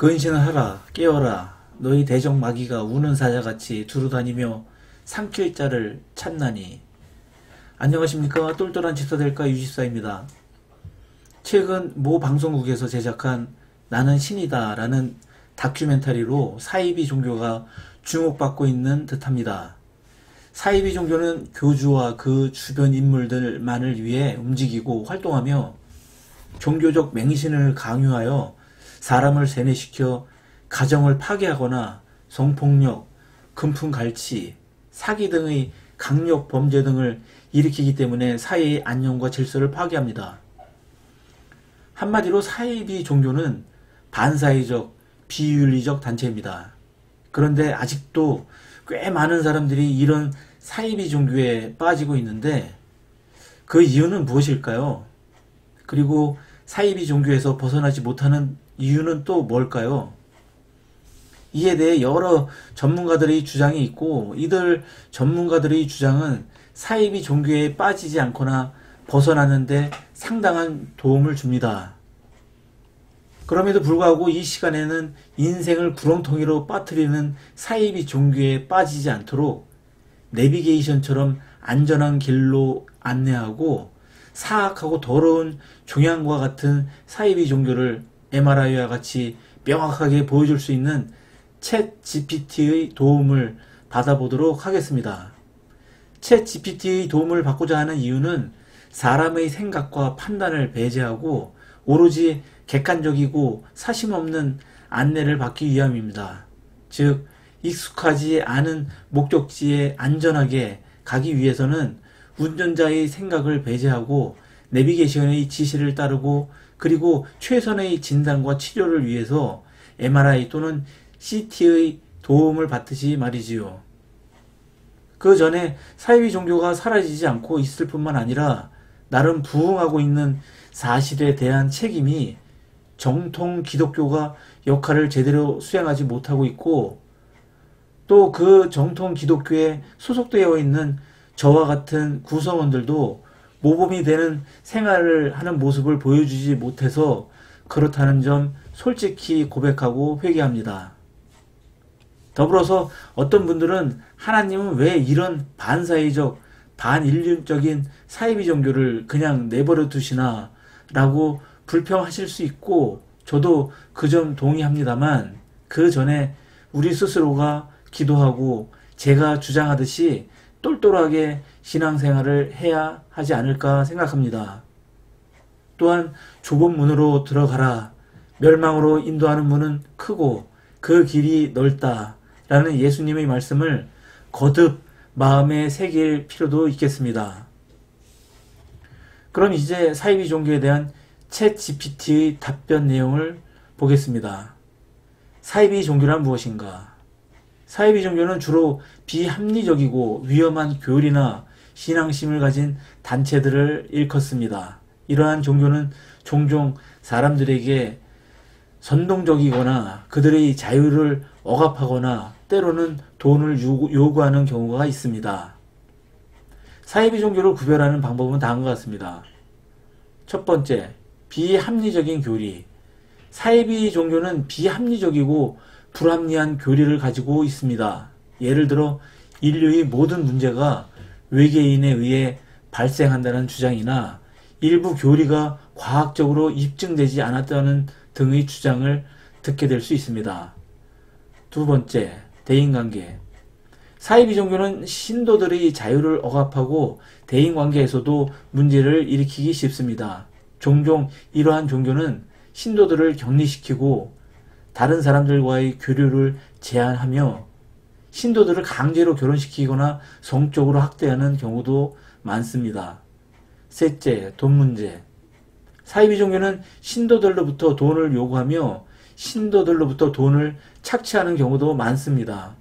근신을 하라 깨어라 너희 대적 마귀가 우는 사자같이 두루다니며 삼킬 자를 찾나니. 안녕하십니까. 똘똘한 집사될까 유집사입니다. 최근 모 방송국에서 제작한 나는 신이다 라는 다큐멘터리로 사이비 종교가 주목받고 있는 듯합니다. 사이비 종교는 교주와 그 주변 인물들만을 위해 움직이고 활동하며 종교적 맹신을 강요하여 사람을 세뇌시켜 가정을 파괴하거나 성폭력, 금품갈취, 사기 등의 강력 범죄 등을 일으키기 때문에 사회의 안녕과 질서를 파괴합니다. 한마디로 사이비 종교는 반사회적, 비윤리적 단체입니다. 그런데 아직도 꽤 많은 사람들이 이런 사이비 종교에 빠지고 있는데 그 이유는 무엇일까요? 그리고 사이비 종교에서 벗어나지 못하는 이유는 또 뭘까요? 이에 대해 여러 전문가들의 주장이 있고 이들 전문가들의 주장은 사이비 종교에 빠지지 않거나 벗어나는데 상당한 도움을 줍니다. 그럼에도 불구하고 이 시간에는 인생을 구렁텅이로 빠뜨리는 사이비 종교에 빠지지 않도록 내비게이션처럼 안전한 길로 안내하고 사악하고 더러운 종양과 같은 사이비 종교를 MRI와 같이 명확하게 보여줄 수 있는 챗 GPT의 도움을 받아보도록 하겠습니다. 챗 GPT의 도움을 받고자 하는 이유는 사람의 생각과 판단을 배제하고 오로지 객관적이고 사심없는 안내를 받기 위함입니다. 즉, 익숙하지 않은 목적지에 안전하게 가기 위해서는 운전자의 생각을 배제하고 내비게이션의 지시를 따르고 그리고 최선의 진단과 치료를 위해서 MRI 또는 CT의 도움을 받듯이 말이지요. 그 전에 사이비 종교가 사라지지 않고 있을 뿐만 아니라 나름 부흥하고 있는 사실에 대한 책임이 정통 기독교가 역할을 제대로 수행하지 못하고 있고 또 그 정통 기독교에 소속되어 있는 저와 같은 구성원들도 모범이 되는 생활을 하는 모습을 보여주지 못해서 그렇다는 점 솔직히 고백하고 회개합니다. 더불어서 어떤 분들은 하나님은 왜 이런 반사회적, 반인륜적인 사이비 종교를 그냥 내버려 두시나 라고 불평하실 수 있고 저도 그 점 동의합니다만 그 전에 우리 스스로가 기도하고 제가 주장하듯이 똘똘하게 신앙생활을 해야 하지 않을까 생각합니다. 또한 좁은 문으로 들어가라. 멸망으로 인도하는 문은 크고 그 길이 넓다. 라는 예수님의 말씀을 거듭 마음에 새길 필요도 있겠습니다. 그럼 이제 사이비 종교에 대한 챗 GPT의 답변 내용을 보겠습니다. 사이비 종교란 무엇인가? 사이비 종교는 주로 비합리적이고 위험한 교리나 신앙심을 가진 단체들을 일컫습니다. 이러한 종교는 종종 사람들에게 선동적이거나 그들의 자유를 억압하거나 때로는 돈을 요구하는 경우가 있습니다. 사이비 종교를 구별하는 방법은 다음과 같습니다. 첫 번째, 비합리적인 교리. 사이비 종교는 비합리적이고 불합리한 교리를 가지고 있습니다. 예를 들어 인류의 모든 문제가 외계인에 의해 발생한다는 주장이나 일부 교리가 과학적으로 입증되지 않았다는 등의 주장을 듣게 될 수 있습니다. 두 번째, 대인관계. 사이비 종교는 신도들의 자유를 억압하고 대인관계에서도 문제를 일으키기 쉽습니다. 종종 이러한 종교는 신도들을 격리시키고 다른 사람들과의 교류를 제한하며 신도들을 강제로 결혼시키거나 성적으로 학대하는 경우도 많습니다. 셋째, 돈 문제. 사이비 종교는 신도들로부터 돈을 요구하며 신도들로부터 돈을 착취하는 경우도 많습니다.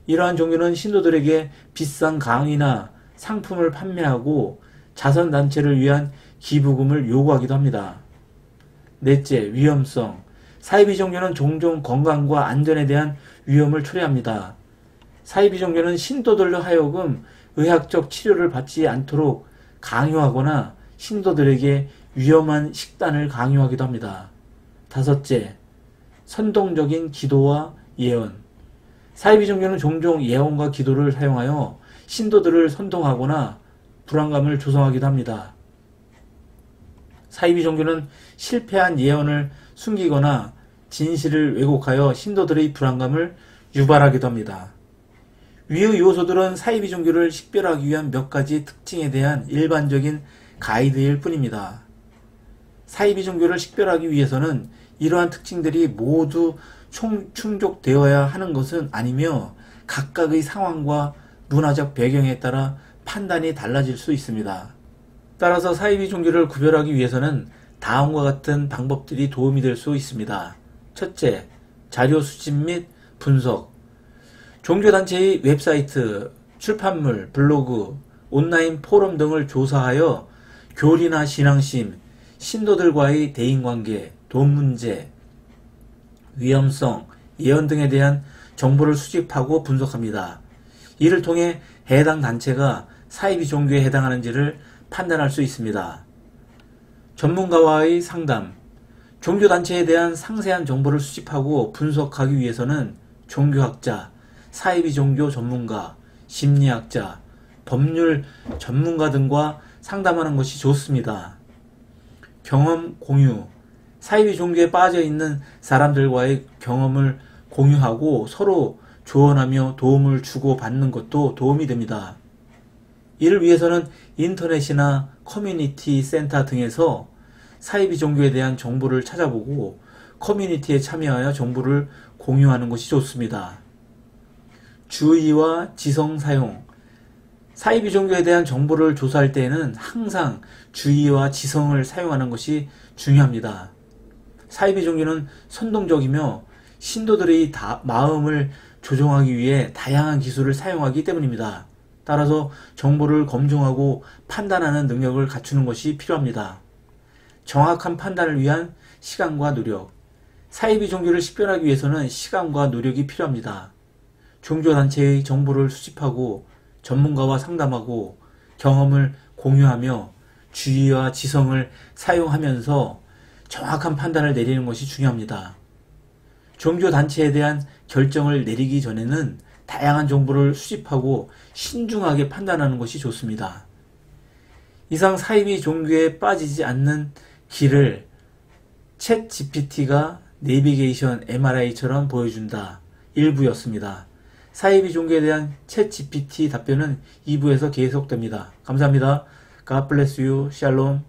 이러한 종교는 신도들에게 비싼 강의나 상품을 판매하고 자선단체를 위한 기부금을 요구하기도 합니다. 넷째, 위험성. 사이비 종교는 종종 건강과 안전에 대한 위험을 초래합니다. 사이비 종교는 신도들로 하여금 의학적 치료를 받지 않도록 강요하거나 신도들에게 위험한 식단을 강요하기도 합니다. 다섯째, 선동적인 기도와 예언. 사이비 종교는 종종 예언과 기도를 사용하여 신도들을 선동하거나 불안감을 조성하기도 합니다. 사이비 종교는 실패한 예언을 숨기거나 진실을 왜곡하여 신도들의 불안감을 유발하기도 합니다. 위의 요소들은 사이비 종교를 식별하기 위한 몇 가지 특징에 대한 일반적인 가이드일 뿐입니다. 사이비 종교를 식별하기 위해서는 이러한 특징들이 모두 충족되어야 하는 것은 아니며 각각의 상황과 문화적 배경에 따라 판단이 달라질 수 있습니다. 따라서 사이비 종교를 구별하기 위해서는 다음과 같은 방법들이 도움이 될 수 있습니다. 첫째, 자료 수집 및 분석. 종교단체의 웹사이트, 출판물, 블로그, 온라인 포럼 등을 조사하여 교리나 신앙심, 신도들과의 대인관계, 돈 문제, 위험성, 예언 등에 대한 정보를 수집하고 분석합니다. 이를 통해 해당 단체가 사이비 종교에 해당하는지를 판단할 수 있습니다. 전문가와의 상담. 종교단체에 대한 상세한 정보를 수집하고 분석하기 위해서는 종교학자, 사이비 종교 전문가, 심리학자, 법률 전문가 등과 상담하는 것이 좋습니다. 경험 공유. 사이비 종교에 빠져 있는 사람들과의 경험을 공유하고 서로 조언하며 도움을 주고받는 것도 도움이 됩니다. 이를 위해서는 인터넷이나 커뮤니티 센터 등에서 사이비 종교에 대한 정보를 찾아보고 커뮤니티에 참여하여 정보를 공유하는 것이 좋습니다. 주의와 지성 사용. 사이비 종교에 대한 정보를 조사할 때에는 항상 주의와 지성을 사용하는 것이 중요합니다. 사이비 종교는 선동적이며 신도들의 마음을 조종하기 위해 다양한 기술을 사용하기 때문입니다. 따라서 정보를 검증하고 판단하는 능력을 갖추는 것이 필요합니다. 정확한 판단을 위한 시간과 노력. 사이비 종교를 식별하기 위해서는 시간과 노력이 필요합니다. 종교단체의 정보를 수집하고 전문가와 상담하고 경험을 공유하며 주의와 지성을 사용하면서 정확한 판단을 내리는 것이 중요합니다. 종교단체에 대한 결정을 내리기 전에는 다양한 정보를 수집하고 신중하게 판단하는 것이 좋습니다. 이상 사이비 종교에 빠지지 않는 길을 챗 GPT가 내비게이션 MRI처럼 보여준다. 1부였습니다. 사이비 종교에 대한 챗 GPT 답변은 2부에서 계속됩니다. 감사합니다. God bless you. 샬롬.